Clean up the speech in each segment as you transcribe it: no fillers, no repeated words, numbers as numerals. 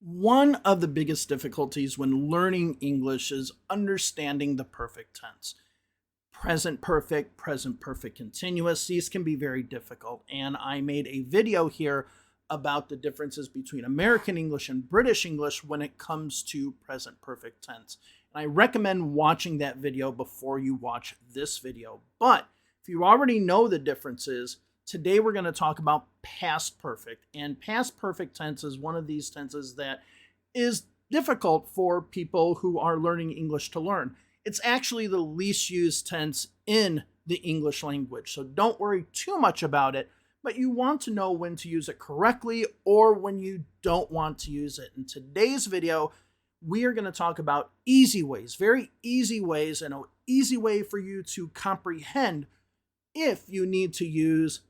One of the biggest difficulties when learning English is understanding the perfect tense. Present perfect continuous, these can be very difficult. And I made a video here about the differences between American English and British English when it comes to present perfect tense. And I recommend watching that video before you watch this video. But if you already know the differences, today we're going to talk about past perfect. And past perfect tense is one of these tenses that is difficult for people who are learning English to learn. It's actually the least used tense in the English language. So don't worry too much about it, but you want to know when to use it correctly or when you don't want to use it. In today's video, we are going to talk about easy ways, very easy ways, and an easy way for you to comprehend if you need to use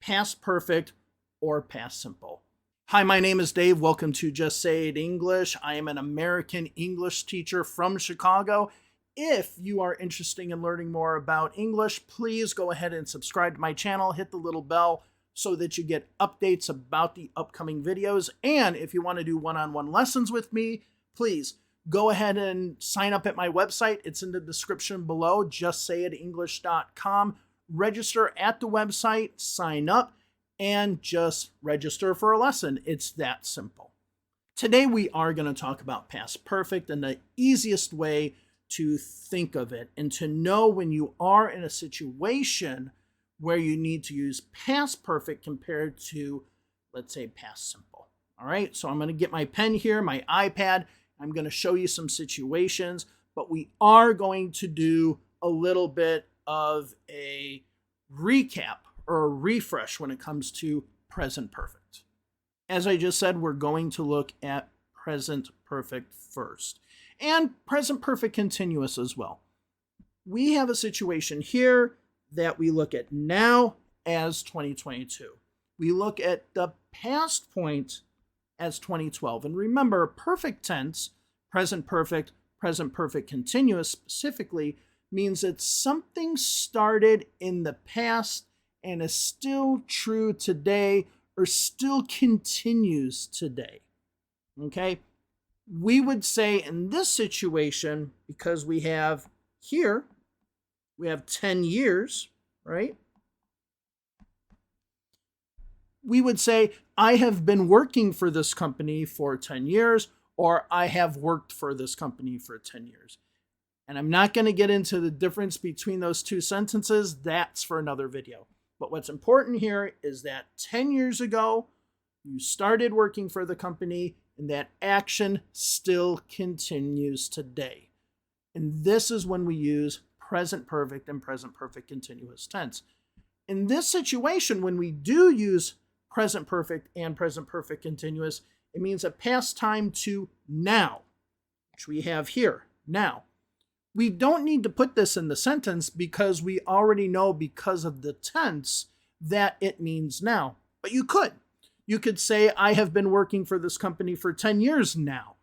past perfect or past simple. Hi, my name is Dave. Welcome to Just Say It English. I am an American English teacher from Chicago. If you are interested in learning more about English, please go ahead and subscribe to my channel, hit the little bell so that you get updates about the upcoming videos. And if you want to do one-on-one lessons with me, please go ahead and sign up at my website. It's in the description below, justsayitenglish.com. Register at the website, sign up, and just register for a lesson. It's that simple. Today we are going to talk about past perfect and the easiest way to think of it and to know when you are in a situation where you need to use past perfect compared to, let's say, past simple. All right, so I'm going to get my pen here, my iPad. I'm going to show you some situations, but we are going to do a little bit of a recap or a refresh when it comes to present perfect. As I just said, we're going to look at present perfect first and present perfect continuous as well. We have a situation here that we look at now as 2022. We look at the past point as 2012. And remember, perfect tense, present perfect continuous specifically, means that something started in the past and is still true today or still continues today. Okay? We would say in this situation, because we have here, we have 10 years, right? We would say, I have been working for this company for 10 years, or I have worked for this company for 10 years. And I'm not going to get into the difference between those two sentences. That's for another video. But what's important here is that 10 years ago, you started working for the company, and that action still continues today. And this is when we use present perfect and present perfect continuous tense. In this situation, when we do use present perfect and present perfect continuous, it means a past time to now, which we have here, now. We don't need to put this in the sentence because we already know because of the tense that it means now. But you could. You could say, I have been working for this company for 10 years now.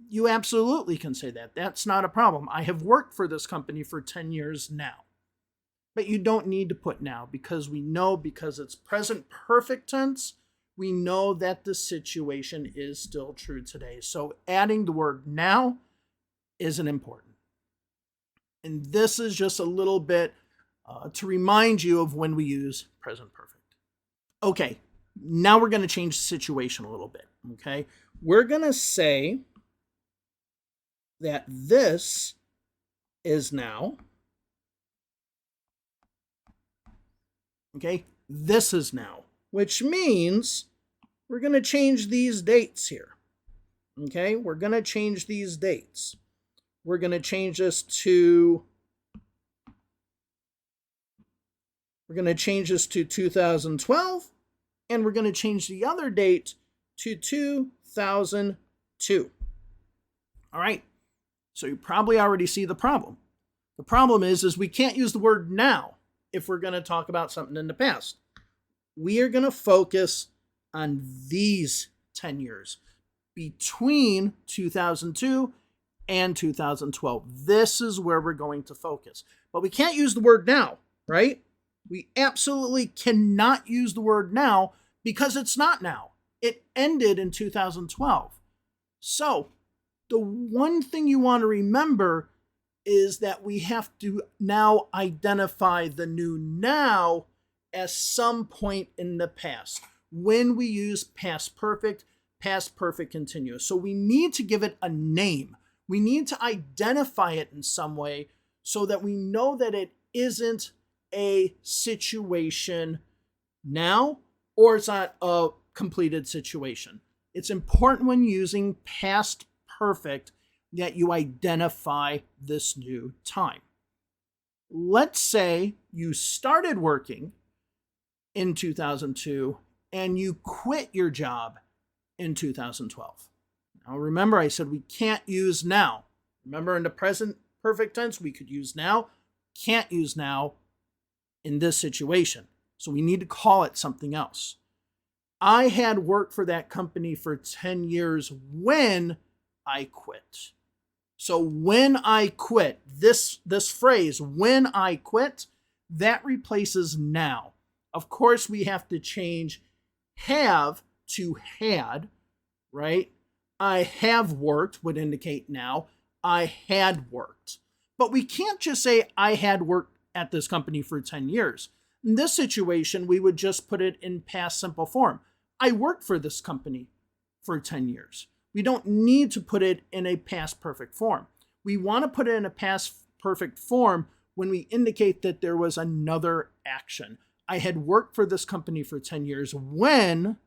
You absolutely can say that. That's not a problem. I have worked for this company for 10 years now. But you don't need to put now because we know, because it's present perfect tense, we know that the situation is still true today. So adding the word now isn't important. And this is just a little bit to remind you of when we use present perfect. Okay, now we're going to change the situation a little bit. Okay, we're going to say that this is now. Okay, this is now, which means we're going to change these dates here. Okay, we're going to change these dates. We're going to change this to 2012, and we're going to change the other date to 2002. All right, so you probably already see the problem. The problem is we can't use the word now if we're going to talk about something in the past. We are going to focus on these 10 years between 2002 and 2012. This is where we're going to focus. But we can't use the word now, right? We absolutely cannot use the word now because it's not now. It ended in 2012. So the one thing you want to remember is that we have to now identify the new now as some point in the past when we use past perfect continuous. So we need to give it a name. We need to identify it in some way so that we know that it isn't a situation now or it's not a completed situation. It's important when using past perfect that you identify this new time. Let's say you started working in 2002 and you quit your job in 2012. Now remember, I said we can't use now. Remember, in the present perfect tense, we could use now, can't use now in this situation. So we need to call it something else. I had worked for that company for 10 years when I quit. So when I quit, this phrase, when I quit, that replaces now. Of course, we have to change have to had, right? I have worked would indicate now. I had worked. But we can't just say I had worked at this company for 10 years. In this situation, we would just put it in past simple form. I worked for this company for 10 years. We don't need to put it in a past perfect form. We want to put it in a past perfect form when we indicate that there was another action. I had worked for this company for 10 years when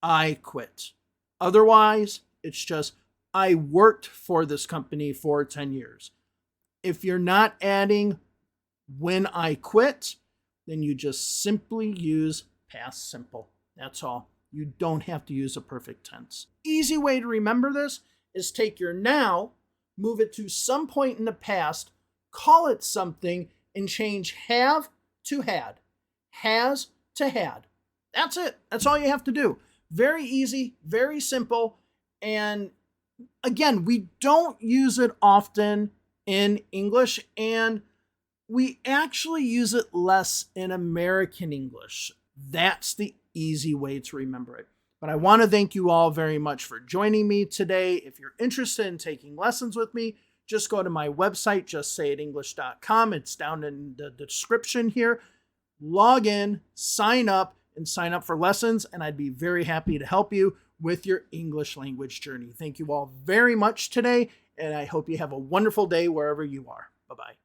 I quit. Otherwise, it's just I worked for this company for 10 years. If you're not adding when I quit, then you just simply use past simple. That's all. You don't have to use a perfect tense. Easy way to remember this is take your now, move it to some point in the past, call it something, and change have to had, has to had. That's it. That's all you have to do. Very easy, very simple. And again, we don't use it often in English, and we actually use it less in American English. That's the easy way to remember it. But I want to thank you all very much for joining me today. If you're interested in taking lessons with me, just go to my website, justsayitenglish.com. It's down in the description here. Log in, sign up for lessons, and I'd be very happy to help you with your English language journey. Thank you all very much today, and I hope you have a wonderful day wherever you are. Bye-bye.